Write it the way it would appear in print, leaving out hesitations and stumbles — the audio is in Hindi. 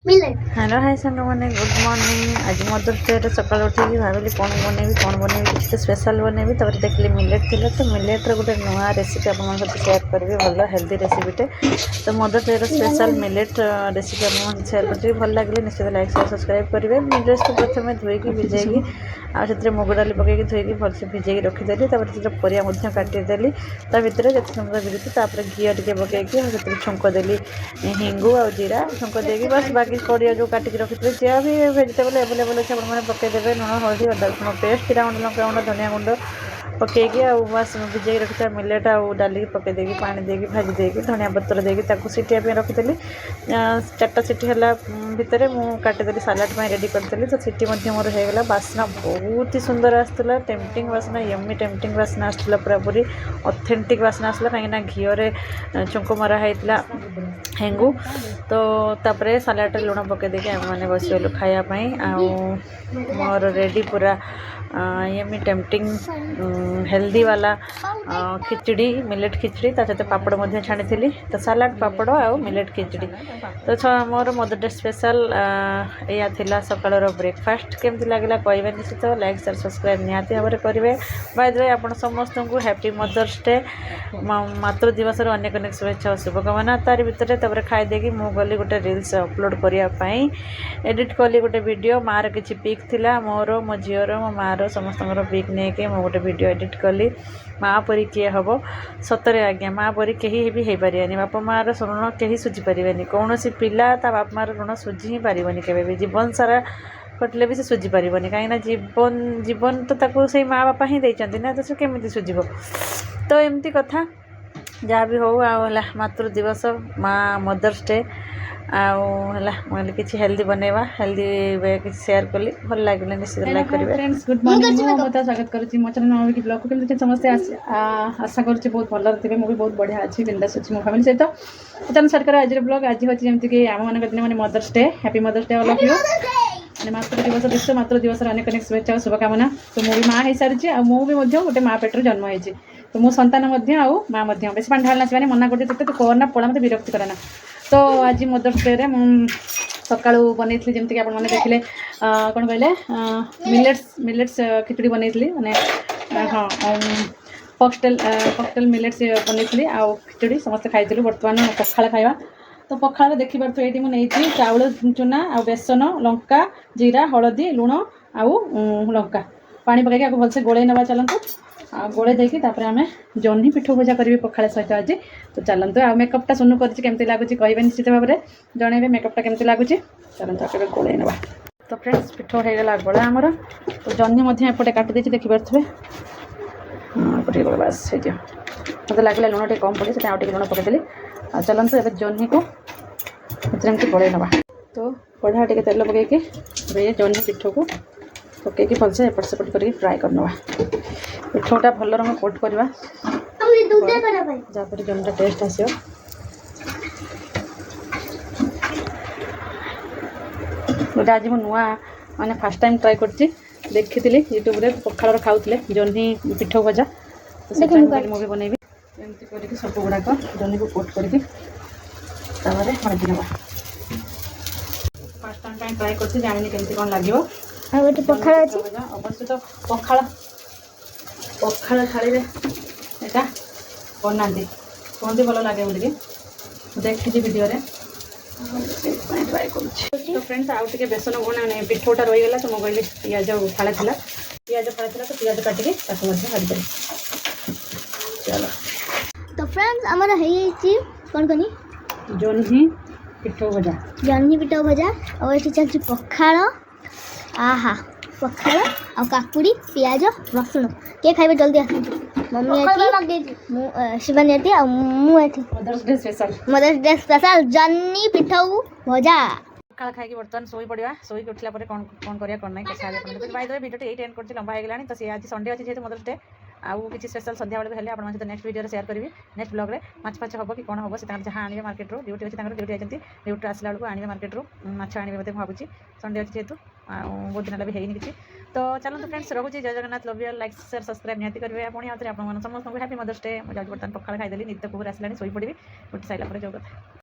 हेलो हाय सांग मैंने गुड मॉर्निंग। आज मदर्स डे सकाल उठिक भाविली कौन बनेबी किसी तो स्पेशल बनेबी। तब देखिए मिलेट थी तो मिलेट्र गोटे नुआ रेसिपी आप सेयार करेंगे भल हेल्दी रेसिपीटे। तो Mother's Day special millet recipe आप सेयार कर भल लगे निश्चित लाइक शेयर सब्सक्राइब करेंगे। मिलेट्स को प्रथम धोईकी भिजेगी आते मुग डाली पकईकी धोईकी भलसे भिजेकी रखीदेली। परिया काटिदेली ता भितर जिते सुंदर भिजती घी टे पकईकी छुंक देली हिंगू आ जीरा छुंक देगी बस बाकी परिया जो काटिक रखी थे जहाँ भी भेजिटेबल एवेलेबल अच्छे आप पकईदे लुण हल्दी अदा रसुण पेस्ट जीरा गुंड लंका गुंड धनिया गुंड पकईकी बस भिजे रखी मिलेट आउ डाली पकईदे पानी देकी भाजी देकी धनिया पत्र देकी सीटिया रखीदी। 4टा सीटी है भितर मुझे सालाड रेडी करदेली। तो सीटी मोर होगा बास्ना बहुत ही सुंदर आसला टेम्पटिंग बास्ना यम्मी टेम्पटिंग बास्ना आसला पूरा पूरी ऑथेंटिक बास्ना आसला कहीं घीरे चुंक मरा होता हेंगू। तो तापर सालाड लुण पकईदे आम मैंने बसगलु खायापाई मोर रेडी पूरा यम्मी टेम्पटिंग हेल्दी वाला खिचड़ी मिलेट खिचड़ी सहित पापड़ छाणी थी। तो सालाड पापड़ आउ मिलेट खिचड़ी तो मोर मदर डे स्पेशल या थिला सकाळर ब्रेकफास्ट केमती लागला कहबे निश्चित लाइक शेयर सब्सक्राइब निहाती भाव करेंगे। बाय द वे आपण समस्त को हैप्पी मदर्स डे मातृ दिवस अनेक अनेक शुभेच्छा और शुभकामना। तार भितर तब खाई देगी मु गली गोटे रील्स अपलोड करने एडिट कली गोटे वीडियो मार किसी पिक थिला मोर मो झीर मो मार समस्त पिक नहीं कि गोटे वीडियो एडिट कली माँ परी किए हम सतरे आज्ञा माँ परी कहीं भी हो पारे बापा माँ ऋण कहीं सुझी पारे कौन पिला ता बाप माँ ऋण सुझी ही पारे केवे भी जीवन सारा कटले भी से सुझी पारे कहीं जीवन जीवन तो ताको से माँ बापा ही देते ना तो केमी सुझीब। तो एमती कथा जहाँ भी हो मातृ दिवस माँ मदर्स डे आगे किसी हेल्दी बनवा हेल्दी वे किसी शेयर कली भल लगे निश्चित लाइक करेंगे। फ्रेंड्स गुड मॉर्निंग ममता स्वागत करुँच मो चैनल नवी ब्लॉग को समस्त आशा करुँच बहुत भल थे मुझे बहुत बढ़िया अच्छी बिंदास अच्छी मो फैमिली सहित चैनल स्टार्ट कर आज ब्लॉग आज हूँ जमीक आम मान दिन मैंने Mother's Day happy Mother's Day all of you मैंने मातृ दिवस विश्व मातृ दिवस अनेक अनेक शुभेच्छा और शुभकामना। तो मुझे माँ हो सारी मुझे गोटे माँ पेटर जन्म होती तो मो संतान माँ बेस पानी ढालना से मना करते तो कहना पड़ा मत विरक्त करना। तो आज मदर्स डे सका बनई जमीक आप देखिले कौन कहले मिलेट्स खिचड़ी बनई मैंने हाँ फॉक्सटेल मिलेट्स बनई आउ खिचड़ी समस्त खाई बर्तमान पखाड़ खावा। तो पखाड़ देखी पार्थ ये मुझे चाउल चूना आ बेसन लंका जीरा हलदी लुण आउ लंका पानी पकईकि आपको भलसे गोले नवा चलतु गोले देकी आम जह्नी पिठ भजा करी पखाड़ सहित आज। तो चलतु आ मेकअपटा सुनु करमती लगुच कहे निश्चित भाव में जनइबे मेकअपटा केमती लगुच चलते आप गोले नवा। तो फ्रेंड्स पिठ होगा गोला आमर तो जह्नी एपटे काटी देखी पारे बस हो मत लगे लुण टे कम पड़े से लुण पकईदेली चलतु ए जह्नी को एमती गोले नवा। तो कढ़ा टे तेल पकईकि जह्नी पिठ को पकईकि भलसे एपट सेपट कर फ्राए करना पिठटा भल रंग कोट करवा जहाँपर जमीटा टेस्ट आस गोटे आज नुआ मैंने फास्ट टाइम ट्राए कर देखी यूट्यूब रे पखाड़ खाऊे जह्नी पिठ भजा तो मुझे बनैबी एमती करके सब गुड़ाक जह्नी को कोट करके भाजी नवा फास्ट टाइम ट्राए कर जानी केमती कौन लगे पखाड़ अवश्य तो पखाड़ पखाड़ थाली यहाँ बना कहते भल लगे बोलिए देखी वीडियो ट्राए कर। तो फ्रेंड्स आउ टे बेसन गुण पिठटा रहीगला तो मुझे पिज फाड़े था तो पिज काटिकी भाजी चलो। तो फ्रेंड्स आमर कौन कहनी जह्नी पिठ भजा और ये चलती पखाड़ आहा पखाड़ आ काकुड़ी पियाज रसुण किए खाइबे जल्दी आस mummy Shivani Mother's Day special जह्नी पिठ भजा पखाड़ खाई बर्तमान शोई पड़ा शोक उठला कौन कौन करा कौन ना कथा बाय द वे वीडियो ये एंड कर लंबा होगलानी। तो आज संडे अच्छी जेहतु मदर्स डे आउ किसी स्पेशल संध्या बेले हेल्ले आपन सहित नेक्स्ट वीडियो शेयर करी नेक्स्ट ब्लॉग रे माछ फाछ हम कि कौन हम से जहाँ आने मार्केट ड्यूटी अच्छी ड्यूटी आती ड्यूटी आसला बेलू आने मार्केट माछ आने बोलते भावुँ संडे अच्छी जेहतु बहुत दिन भी है किसी। तो चलते फ्रेंड्स रखुच्छी जय Jagannath love you like share subscribe निहाती करेंगे पुणी आउे आप समस्त हैप्पी मदर्स डे मुझे बर्तमान पखाड़ खाईदेली नित्य कुहर आसला शोई पड़ी उठी सारा जो कथा।